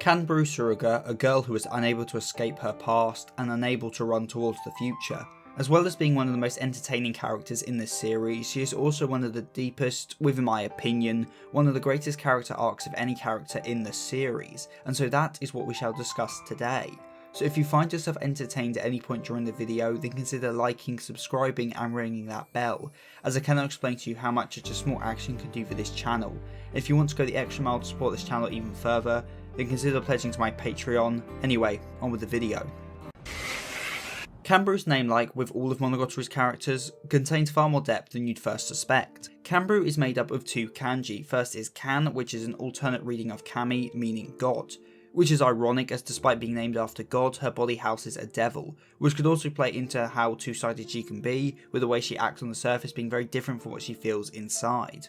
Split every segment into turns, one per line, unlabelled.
Kanbaru Suruga, a girl who is unable to escape her past and unable to run towards the future. As well as being one of the most entertaining characters in this series, she is also one of the deepest, within my opinion, one of the greatest character arcs of any character in the series, and so that is what we shall discuss today. So if you find yourself entertained at any point during the video, then consider liking, subscribing and ringing that bell, as I cannot explain to you how much such a small action can do for this channel. If you want to go the extra mile to support this channel even further, then consider pledging to my Patreon. Anyway, on with the video. Kanbaru's name, like with all of Monogatari's characters, contains far more depth than you'd first suspect. Kanbaru is made up of two kanji. First is Kan, which is an alternate reading of Kami, meaning God, which is ironic as despite being named after God, her body houses a devil, which could also play into how two-sided she can be, with the way she acts on the surface being very different from what she feels inside.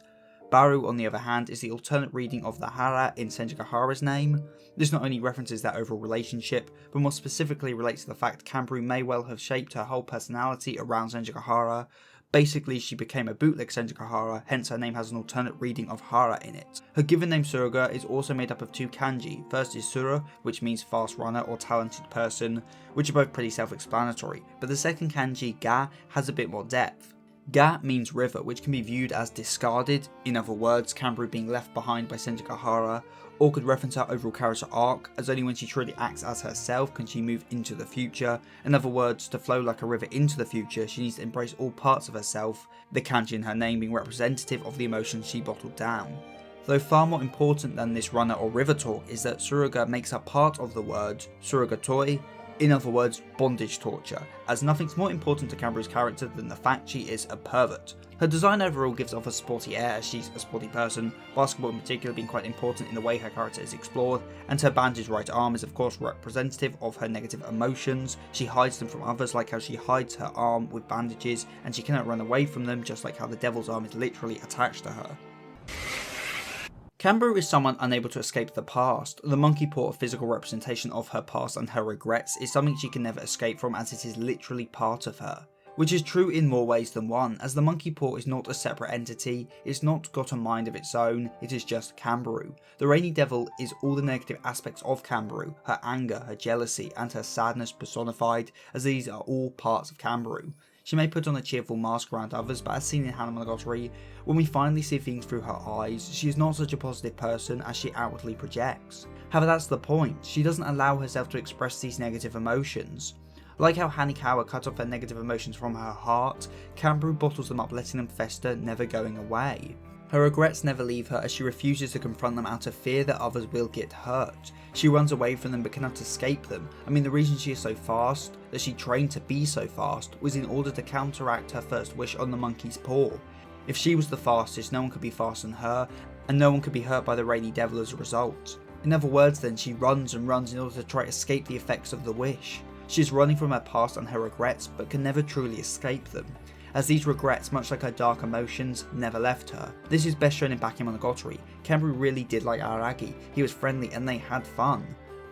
Baru, on the other hand, is the alternate reading of the Hara in Senjigahara's name. This not only references their overall relationship, but more specifically relates to the fact Kanbaru may well have shaped her whole personality around Senjigahara. Basically, she became a bootleg Senjigahara, hence her name has an alternate reading of Hara in it. Her given name Suruga is also made up of two kanji. First is Suru, which means fast runner or talented person, which are both pretty self-explanatory, but the second kanji, Ga, has a bit more depth. Ga means river, which can be viewed as discarded, in other words, Kanbaru being left behind by Senjigahara, or could reference her overall character arc, as only when she truly acts as herself can she move into the future. In other words, to flow like a river into the future, she needs to embrace all parts of herself, the kanji in her name being representative of the emotions she bottled down. Though far more important than this runner or river talk is that Suruga makes up part of the word Surugatoi, in other words, bondage torture, as nothing's more important to Kanbaru's character than the fact she is a pervert. Her design overall gives off a sporty air as she's a sporty person, basketball in particular being quite important in the way her character is explored, and her bandaged right arm is of course representative of her negative emotions. She hides them from others, like how she hides her arm with bandages and she cannot run away from them, just like how the devil's arm is literally attached to her. Kanbaru is someone unable to escape the past. The monkey paw, a physical representation of her past and her regrets, is something she can never escape from as it is literally part of her. Which is true in more ways than one, as the monkey paw is not a separate entity, it's not got a mind of its own, it is just Kanbaru. The rainy devil is all the negative aspects of Kanbaru, her anger, her jealousy, and her sadness personified, as these are all parts of Kanbaru. She may put on a cheerful mask around others, but as seen in Hana Monogatari, when we finally see things through her eyes, she is not such a positive person as she outwardly projects. However, that's the point, she doesn't allow herself to express these negative emotions. Like how Hanikawa cut off her negative emotions from her heart, Kanbaru bottles them up, letting them fester, never going away. Her regrets never leave her as she refuses to confront them out of fear that others will get hurt. She runs away from them but cannot escape them. I mean, the reason she is so fast, that she trained to be so fast, was in order to counteract her first wish on the monkey's paw. If she was the fastest, no one could be faster than her, and no one could be hurt by the rainy devil as a result. In other words then, she runs and runs in order to try to escape the effects of the wish. She is running from her past and her regrets, but can never truly escape them, as these regrets, much like her dark emotions, never left her. This is best shown in Back in Monogatari. Kanbaru really did like Araragi, he was friendly and they had fun.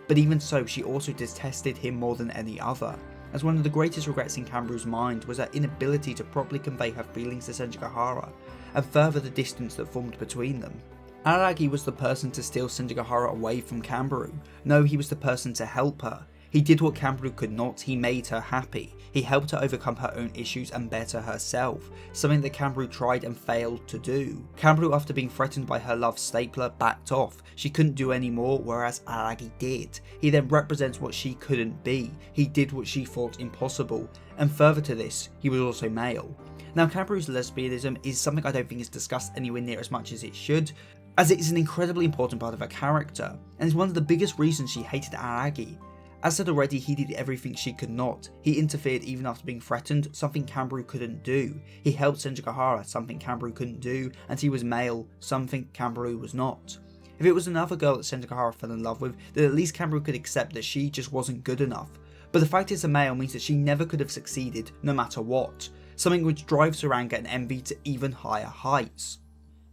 But even so, she also detested him more than any other, as one of the greatest regrets in Kanbaru's mind was her inability to properly convey her feelings to Senjigahara, and further the distance that formed between them. Araragi was the person to steal Senjigahara away from Kanbaru. No, he was the person to help her. He did what Kanbaru could not, he made her happy. He helped her overcome her own issues and better herself, something that Kanbaru tried and failed to do. Kanbaru, after being threatened by her love stapler, backed off. She couldn't do any more, whereas Araragi did. He then represents what she couldn't be. He did what she thought impossible, and further to this, he was also male. Now, Kanbaru's lesbianism is something I don't think is discussed anywhere near as much as it should, as it is an incredibly important part of her character, and is one of the biggest reasons she hated Araragi. As said already, he did everything she could not. He interfered even after being threatened, something Kanbaru couldn't do. He helped Senjigahara, something Kanbaru couldn't do, and he was male, something Kanbaru was not. If it was another girl that Senjigahara fell in love with, then at least Kanbaru could accept that she just wasn't good enough. But the fact it's a male means that she never could have succeeded, no matter what, something which drives her anger and envy to even higher heights.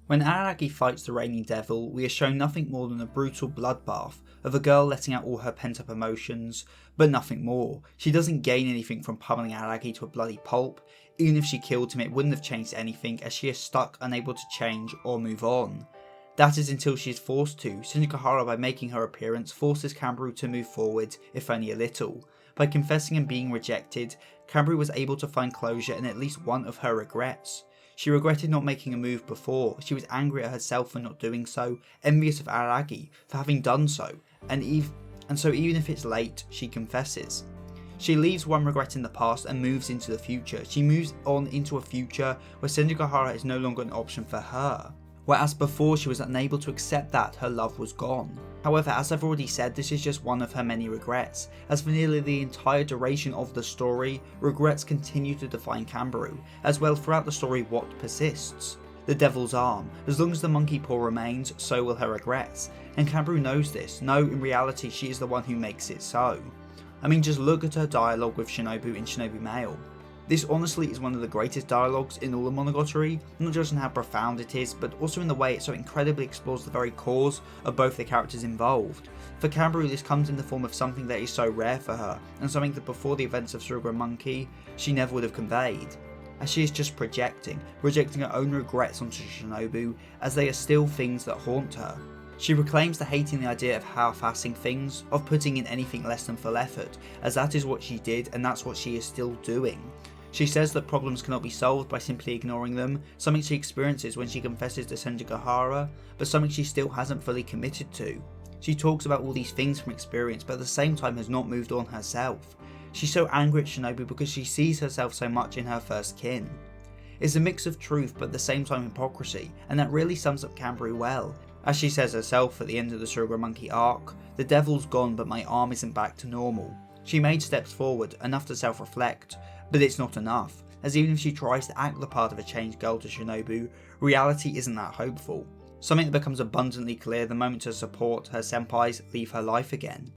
When Araragi fights the Reigning Devil, we are shown nothing more than a brutal bloodbath of a girl letting out all her pent-up emotions, but nothing more. She doesn't gain anything from pummeling Araragi to a bloody pulp. Even if she killed him, it wouldn't have changed anything, as she is stuck, unable to change or move on. That is until she is forced to. Senjukahara, by making her appearance, forces Kanbaru to move forward, if only a little. By confessing and being rejected, Kanbaru was able to find closure in at least one of her regrets. She regretted not making a move before, she was angry at herself for not doing so, envious of Araragi for having done so, and so even if it's late, she confesses. She leaves one regret in the past and moves into the future. She moves on into a future where Senjukahara is no longer an option for her. Whereas before she was unable to accept that her love was gone. However, as I've already said, this is just one of her many regrets, as for nearly the entire duration of the story, regrets continue to define Kanbaru, as well throughout the story what persists. The devil's arm. As long as the monkey paw remains, so will her regrets, and Kanbaru knows this. No, in reality she is the one who makes it so. I mean, just look at her dialogue with Shinobu in Shinobu Mail. This honestly is one of the greatest dialogues in all of Monogatari, not just in how profound it is, but also in the way it so incredibly explores the very cause of both the characters involved. For Kanbaru, this comes in the form of something that is so rare for her, and something that before the events of Suruga and Monkey, she never would have conveyed. As she is just projecting her own regrets onto Shinobu, as they are still things that haunt her. She reclaims the hating the idea of half-assing things, of putting in anything less than full effort, as that is what she did and that's what she is still doing. She says that problems cannot be solved by simply ignoring them, something she experiences when she confesses to Senjukahara, but something she still hasn't fully committed to. She talks about all these things from experience, but at the same time has not moved on herself. She's so angry at Shinobu because she sees herself so much in her first kin. It's a mix of truth but at the same time hypocrisy, and that really sums up Kanbaru well. As she says herself at the end of the Suruga Monkey arc, "The devil's gone but my arm isn't back to normal." She made steps forward, enough to self-reflect, but it's not enough, as even if she tries to act the part of a changed girl to Shinobu, reality isn't that hopeful. Something that becomes abundantly clear the moment her support, her senpais, leave her life again.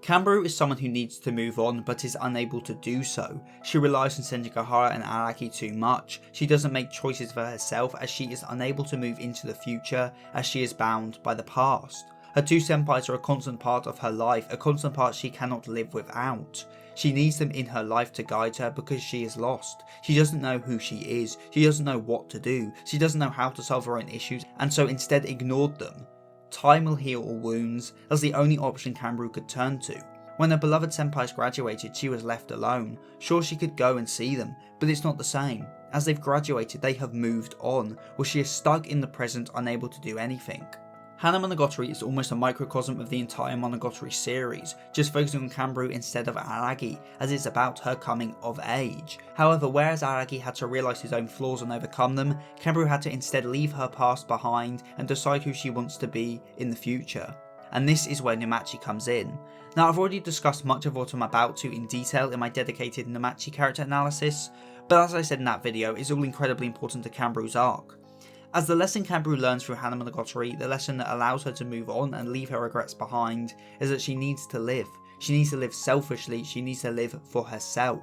Kanbaru is someone who needs to move on but is unable to do so. She relies on Senjukahara and Araki too much. She doesn't make choices for herself as she is unable to move into the future as she is bound by the past. Her two senpais are a constant part of her life, a constant part she cannot live without. She needs them in her life to guide her because she is lost. She doesn't know who she is, she doesn't know what to do, she doesn't know how to solve her own issues and so instead ignored them. Time will heal all wounds, as the only option Kanbaru could turn to. When her beloved senpais graduated, she was left alone. Sure, she could go and see them, but it's not the same. As they've graduated, they have moved on, while she is stuck in the present, unable to do anything. Hana Monogatari is almost a microcosm of the entire Monogatari series, just focusing on Kanbaru instead of Aragi, as it's about her coming of age. However, whereas Aragi had to realise his own flaws and overcome them, Kanbaru had to instead leave her past behind and decide who she wants to be in the future. And this is where Numachi comes in. Now, I've already discussed much of what I'm about to in detail in my dedicated Numachi character analysis, but as I said in that video, it's all incredibly important to Kanbaru's arc. As the lesson Kanbaru learns through Hana Monogatari, the lesson that allows her to move on and leave her regrets behind, is that she needs to live. She needs to live selfishly, she needs to live for herself.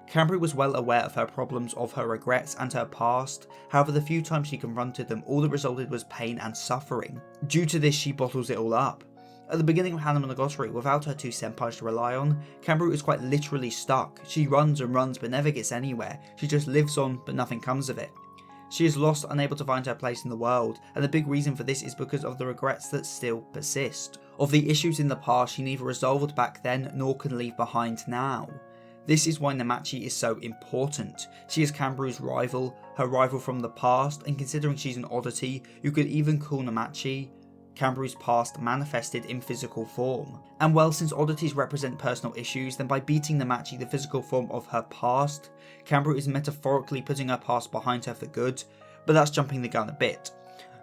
Kanbaru was well aware of her problems, of her regrets and her past, however the few times she confronted them, all that resulted was pain and suffering. Due to this, she bottles it all up. At the beginning of Hana Monogatari, without her two senpais to rely on, Kanbaru is quite literally stuck. She runs and runs but never gets anywhere, she just lives on but nothing comes of it. She is lost, unable to find her place in the world, and the big reason for this is because of the regrets that still persist. Of the issues in the past she neither resolved back then nor can leave behind now. This is why Numachi is so important. She is Kanbaru's rival, her rival from the past, and considering she's an oddity, you could even call Numachi Kanbaru's past manifested in physical form. And well, since oddities represent personal issues, then by beating Numachi, the physical form of her past, Kanbaru is metaphorically putting her past behind her for good, but that's jumping the gun a bit.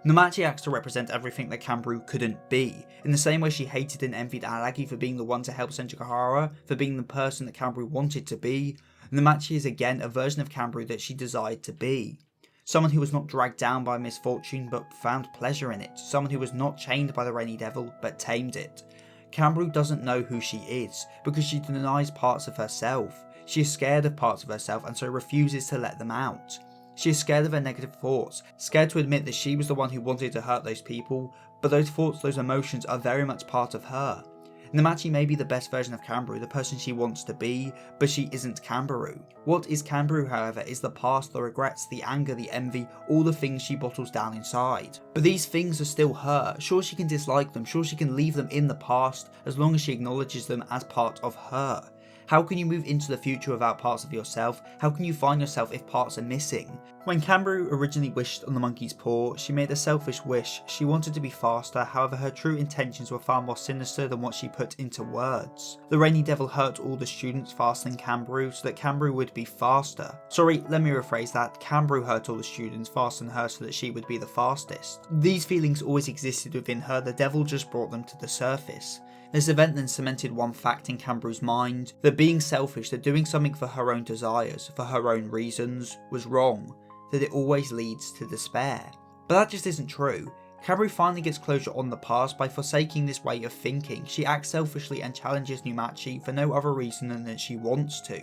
Numachi acts to represent everything that Kanbaru couldn't be. In the same way she hated and envied Aragi for being the one to help Senjukahara, for being the person that Kanbaru wanted to be, Numachi is again a version of Kanbaru that she desired to be. Someone who was not dragged down by misfortune but found pleasure in it. Someone who was not chained by the rainy devil but tamed it. Kanbaru doesn't know who she is because she denies parts of herself. She is scared of parts of herself and so refuses to let them out. She is scared of her negative thoughts, scared to admit that she was the one who wanted to hurt those people, but those thoughts, those emotions are very much part of her. Namachi may be the best version of Kanbaru, the person she wants to be, but she isn't Kanbaru. What is Kanbaru, however, is the past, the regrets, the anger, the envy, all the things she bottles down inside. But these things are still her. Sure, she can dislike them, sure she can leave them in the past, as long as she acknowledges them as part of her. How can you move into the future without parts of yourself? How can you find yourself if parts are missing? When Kanbaru originally wished on the monkey's paw, she made a selfish wish. She wanted to be faster, however her true intentions were far more sinister than what she put into words. The rainy devil hurt all the students faster than Kanbaru so that Kanbaru would be faster. Sorry, let me rephrase that. Kanbaru hurt all the students faster than her so that she would be the fastest. These feelings always existed within her, the devil just brought them to the surface. This event then cemented one fact in Kanbaru's mind, that being selfish, that doing something for her own desires, for her own reasons, was wrong, that it always leads to despair. But that just isn't true. Kanbaru finally gets closure on the past by forsaking this way of thinking. She acts selfishly and challenges Namachi for no other reason than that she wants to.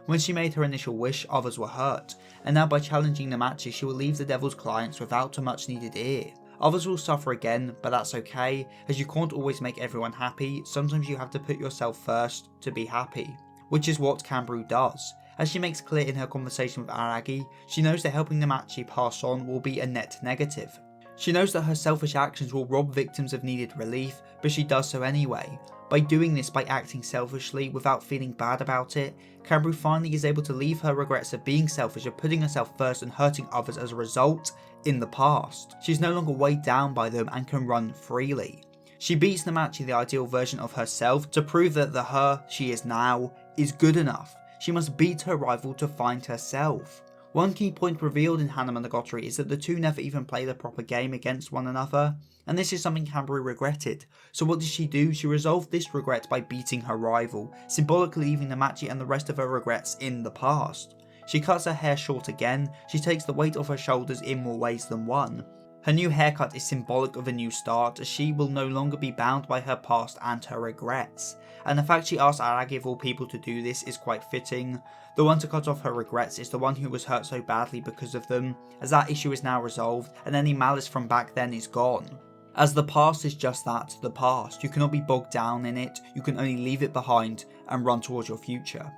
When she made her initial wish, others were hurt, and now by challenging Namachi she will leave the devil's clients without a much needed ear. Others will suffer again, but that's okay, as you can't always make everyone happy. Sometimes you have to put yourself first to be happy, which is what Kanbaru does. As she makes clear in her conversation with Aragi, she knows that helping Namachi pass on will be a net negative. She knows that her selfish actions will rob victims of needed relief, but she does so anyway. By doing this, by acting selfishly without feeling bad about it, Kanbaru finally is able to leave her regrets of being selfish, of putting herself first and hurting others as a result, in the past. She's no longer weighed down by them and can run freely. She beats Namachi, the ideal version of herself, to prove that the her she is now is good enough. She must beat her rival to find herself. One key point revealed in Hana Monogatari is that the two never even play the proper game against one another, and this is something Kanbaru regretted. So what did she do? She resolved this regret by beating her rival, symbolically leaving Namachi and the rest of her regrets in the past. She cuts her hair short again, she takes the weight off her shoulders in more ways than one. Her new haircut is symbolic of a new start, as she will no longer be bound by her past and her regrets. And the fact she asked Aragi of all people to do this is quite fitting. The one to cut off her regrets is the one who was hurt so badly because of them, as that issue is now resolved and any malice from back then is gone. As the past is just that, the past. You cannot be bogged down in it, you can only leave it behind and run towards your future.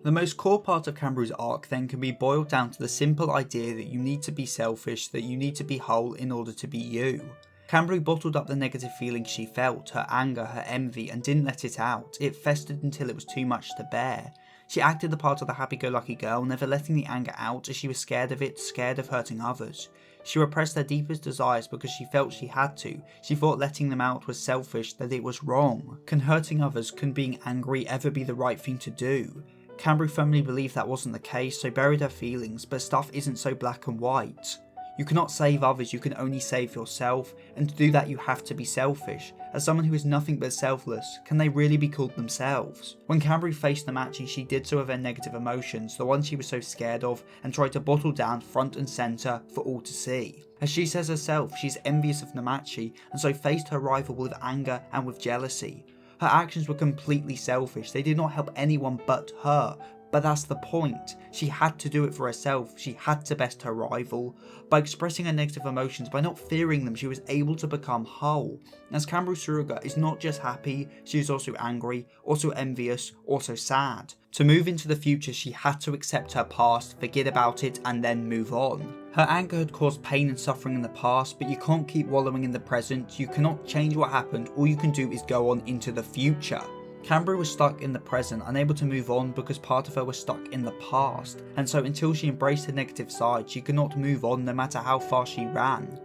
The most core part of Kanbaru's arc then can be boiled down to the simple idea that you need to be selfish, that you need to be whole in order to be you. Kanbaru bottled up the negative feelings she felt, her anger, her envy, and didn't let it out. It festered until it was too much to bear. She acted the part of the happy-go-lucky girl, never letting the anger out as she was scared of it, scared of hurting others. She repressed her deepest desires because she felt she had to. She thought letting them out was selfish, that it was wrong. Can hurting others, can being angry ever be the right thing to do? Kanbaru firmly believed that wasn't the case, so buried her feelings, but stuff isn't so black and white. You cannot save others, you can only save yourself, and to do that you have to be selfish. As someone who is nothing but selfless, can they really be called themselves? When Kanbaru faced Namachi, she did so with her negative emotions, the ones she was so scared of, and tried to bottle down front and centre for all to see. As she says herself, she's envious of Namachi, and so faced her rival with anger and with jealousy. Her actions were completely selfish, they did not help anyone but her. But that's the point. She had to do it for herself, she had to best her rival. By expressing her negative emotions, by not fearing them, she was able to become whole. As Kanbaru Suruga is not just happy, she is also angry, also envious, also sad. To move into the future, she had to accept her past, forget about it, and then move on. Her anger had caused pain and suffering in the past, but you can't keep wallowing in the present, you cannot change what happened, all you can do is go on into the future. Kanbaru was stuck in the present, unable to move on because part of her was stuck in the past, and so until she embraced her negative side, she could not move on no matter how far she ran.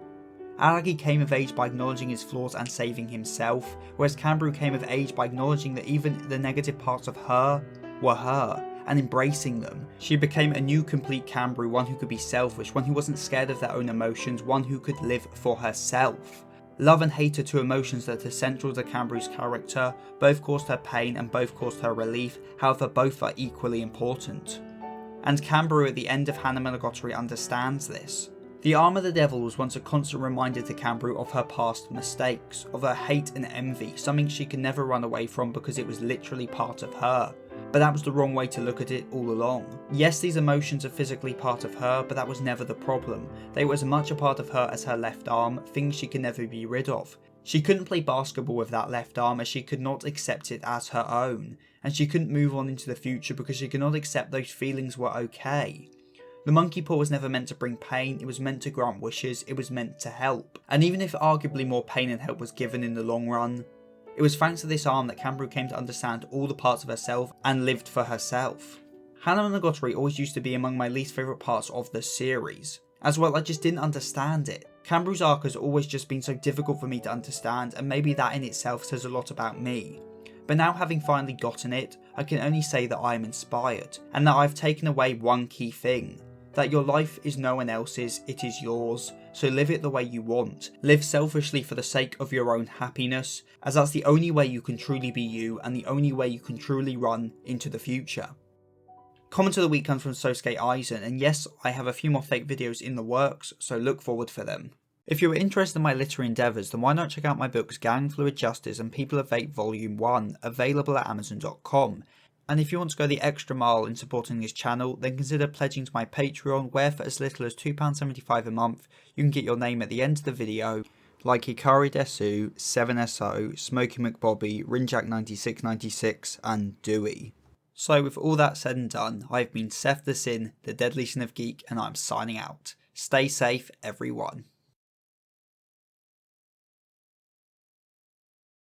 Aragi came of age by acknowledging his flaws and saving himself, whereas Kanbaru came of age by acknowledging that even the negative parts of her were her, and embracing them. She became a new complete Kanbaru, one who could be selfish, one who wasn't scared of their own emotions, one who could live for herself. Love and hate are two emotions that are central to Kanbaru's character, both caused her pain and both caused her relief, however both are equally important. And Kanbaru at the end of Hana Monogatari understands this. The arm of the devil was once a constant reminder to Kanbaru of her past mistakes, of her hate and envy, something she could never run away from because it was literally part of her. But that was the wrong way to look at it all along. Yes, these emotions are physically part of her, but that was never the problem. They were as much a part of her as her left arm, things she could never be rid of. She couldn't play basketball with that left arm as she could not accept it as her own, and she couldn't move on into the future because she could not accept those feelings were okay. The monkey paw was never meant to bring pain, it was meant to grant wishes, it was meant to help. And even if arguably more pain and help was given in the long run, it was thanks to this arm that Kanbaru came to understand all the parts of herself and lived for herself. Hana Monogatari always used to be among my least favourite parts of the series. As well, I just didn't understand it. Kanbaru's arc has always just been so difficult for me to understand, and maybe that in itself says a lot about me. But now having finally gotten it, I can only say that I am inspired, and that I've taken away one key thing. That your life is no one else's, it is yours, so live it the way you want. Live selfishly for the sake of your own happiness, as that's the only way you can truly be you, and the only way you can truly run into the future. Comment of the week comes from Sosuke Aizen, and yes, I have a few more fake videos in the works, so look forward for them. If you are interested in my literary endeavours, then why not check out my books Gang, Fluid Justice and People of Fate Volume 1, available at Amazon.com. And if you want to go the extra mile in supporting this channel, then consider pledging to my Patreon, where for as little as £2.75 a month, you can get your name at the end of the video, like Hikari Desu, 7SO, Smokey McBobby, Rinjack9696 and Dewey. So with all that said and done, I've been Seth the Sin, the Deadly Sin of Geek, and I'm signing out. Stay safe, everyone.